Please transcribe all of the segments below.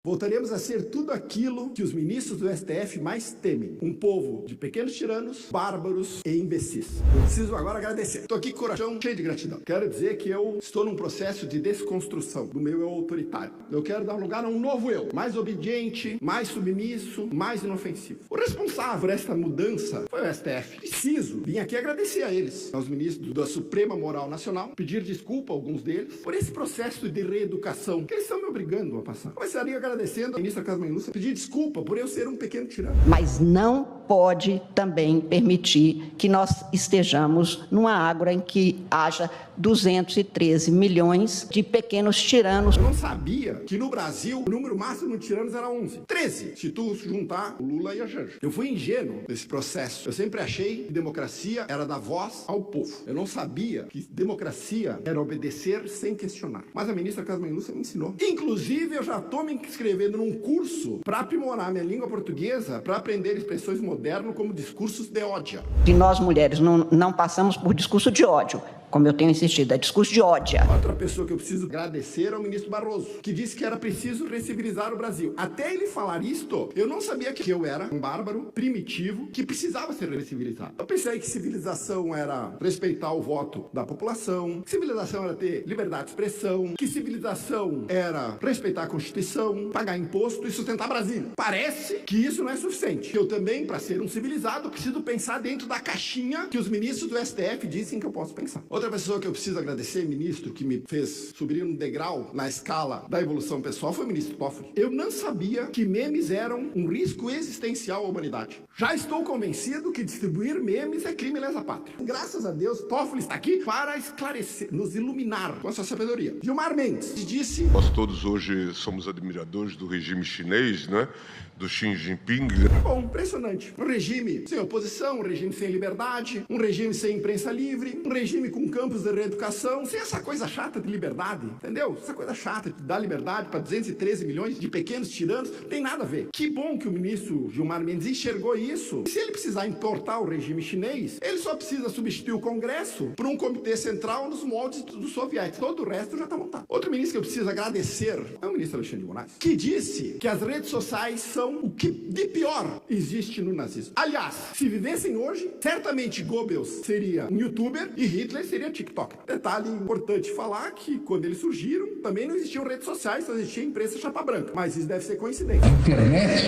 Voltaremos a ser tudo aquilo que os ministros do STF mais temem. Um povo de pequenos tiranos, bárbaros e imbecis. Eu preciso agora agradecer. Estou aqui com o coração cheio de gratidão. Quero dizer que eu estou num processo de desconstrução do meu eu autoritário. Eu quero dar lugar a um novo eu, mais obediente, mais submisso, mais inofensivo. O responsável por esta mudança foi o STF. Preciso vir aqui agradecer a eles, aos ministros da Suprema Moral Nacional, pedir desculpa a alguns deles por esse processo de reeducação que eles estão me obrigando a passar. Começaria agradecendo a ministra Carmen Lúcia, pedir desculpa por eu ser um pequeno tirano. Mas não pode também permitir que nós estejamos numa ágora em que haja 213 milhões de pequenos tiranos. Eu não sabia que no Brasil o número máximo de tiranos era 11. 13, se tu juntar o Lula e a Janja. Eu fui ingênuo nesse processo. Eu sempre achei que democracia era dar voz ao povo. Eu não sabia que democracia era obedecer sem questionar. Mas a ministra Carmen Lúcia me ensinou. Inclusive, eu já estou me inscrevendo num curso para aprimorar minha língua portuguesa, para aprender expressões modernas como discursos de ódio. E nós, mulheres, não passamos por discurso de ódio, como eu tenho insistido, é discurso de ódio. Outra pessoa que eu preciso agradecer é o ministro Barroso, que disse que era preciso recivilizar o Brasil. Até ele falar isto, eu não sabia que eu era um bárbaro primitivo que precisava ser recivilizado. Eu pensei que civilização era respeitar o voto da população, que civilização era ter liberdade de expressão, que civilização era respeitar a Constituição, pagar imposto e sustentar Brasília. Parece que isso não é suficiente. Eu também, para ser um civilizado, preciso pensar dentro da caixinha que os ministros do STF dizem que eu posso pensar. Outra pessoa que eu preciso agradecer, ministro, que me fez subir um degrau na escala da evolução pessoal, foi o ministro Toffoli. Eu não sabia que memes eram um risco existencial à humanidade. Já estou convencido que distribuir memes é crime lesa pátria. Graças a Deus, Toffoli está aqui para esclarecer, nos iluminar com a sua sabedoria. Gilmar Mendes disse... Nós todos hoje somos admiradores do regime chinês, né? Do Xi Jinping. Bom, impressionante. Um regime sem oposição, um regime sem liberdade, um regime sem imprensa livre, um regime com campos de reeducação, sem essa coisa chata de liberdade, entendeu? Essa coisa chata de dar liberdade para 213 milhões de pequenos tiranos, tem nada a ver. Que bom que o ministro Gilmar Mendes enxergou isso. E se ele precisar importar o regime chinês, ele só precisa substituir o Congresso por um comitê central nos moldes dos soviéticos. Todo o resto já está montado. Outro ministro que eu preciso agradecer é o ministro Alexandre de Moraes, que disse que as redes sociais são o que de pior existe no nazismo. Aliás, se vivessem hoje, certamente Goebbels seria um youtuber e Hitler seria TikTok. Detalhe importante falar que quando eles surgiram, também não existiam redes sociais, só existia imprensa chapa branca. Mas isso deve ser coincidência. A internet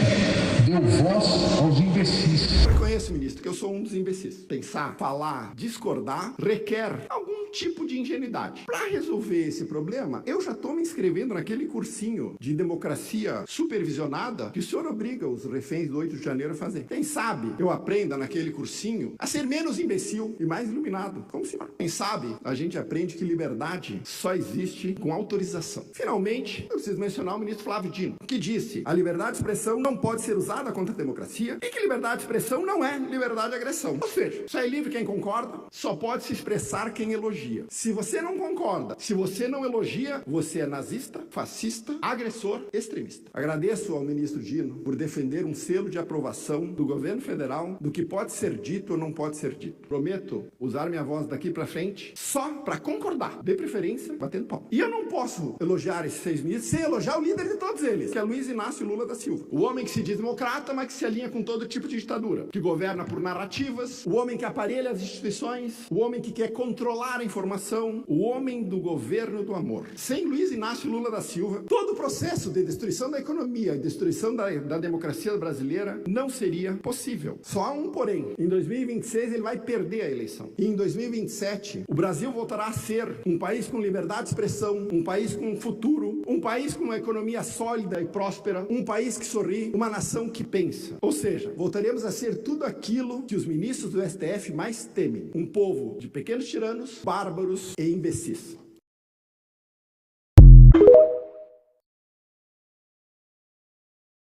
deu voz aos imbecis. Eu reconheço, ministro, que eu sou um dos imbecis. Pensar, falar, discordar requer algum tipo de ingenuidade. Para resolver esse problema, eu já estou me inscrevendo naquele cursinho de democracia supervisionada que o senhor obriga os reféns do 8 de janeiro a fazer. Quem sabe eu aprenda naquele cursinho a ser menos imbecil e mais iluminado, como o senhor. Quem sabe a gente aprende que liberdade só existe com autorização. Finalmente, eu preciso mencionar o ministro Flávio Dino, que disse: a liberdade de expressão não pode ser usada contra a democracia e que liberdade de expressão não é liberdade de agressão. Ou seja, só é livre quem concorda, só pode se expressar quem elogia. Se você não concorda, se você não elogia, você é nazista, fascista, agressor, extremista. Agradeço ao ministro Dino por defender um selo de aprovação do governo federal do que pode ser dito ou não pode ser dito. Prometo usar minha voz daqui para frente só para concordar, de preferência batendo pau. E eu não posso elogiar esses 6 ministros sem elogiar o líder de todos eles, que é Luiz Inácio Lula da Silva. O homem que se diz democrata, mas que se alinha com todo tipo de ditadura, que governa por narrativas, o homem que aparelha as instituições, o homem que quer controlar a informação, o homem do governo do amor. Sem Luiz Inácio Lula da Silva, todo o processo de destruição da economia e destruição da democracia brasileira não seria possível. Só há um porém. Em 2026 ele vai perder a eleição. E em 2027 o Brasil voltará a ser um país com liberdade de expressão, um país com futuro, um país com uma economia sólida e próspera, um país que sorri, uma nação que pensa. Ou seja, voltaremos a ser tudo aquilo que os ministros do STF mais temem. Um povo de pequenos tiranos, bárbaros e imbecis.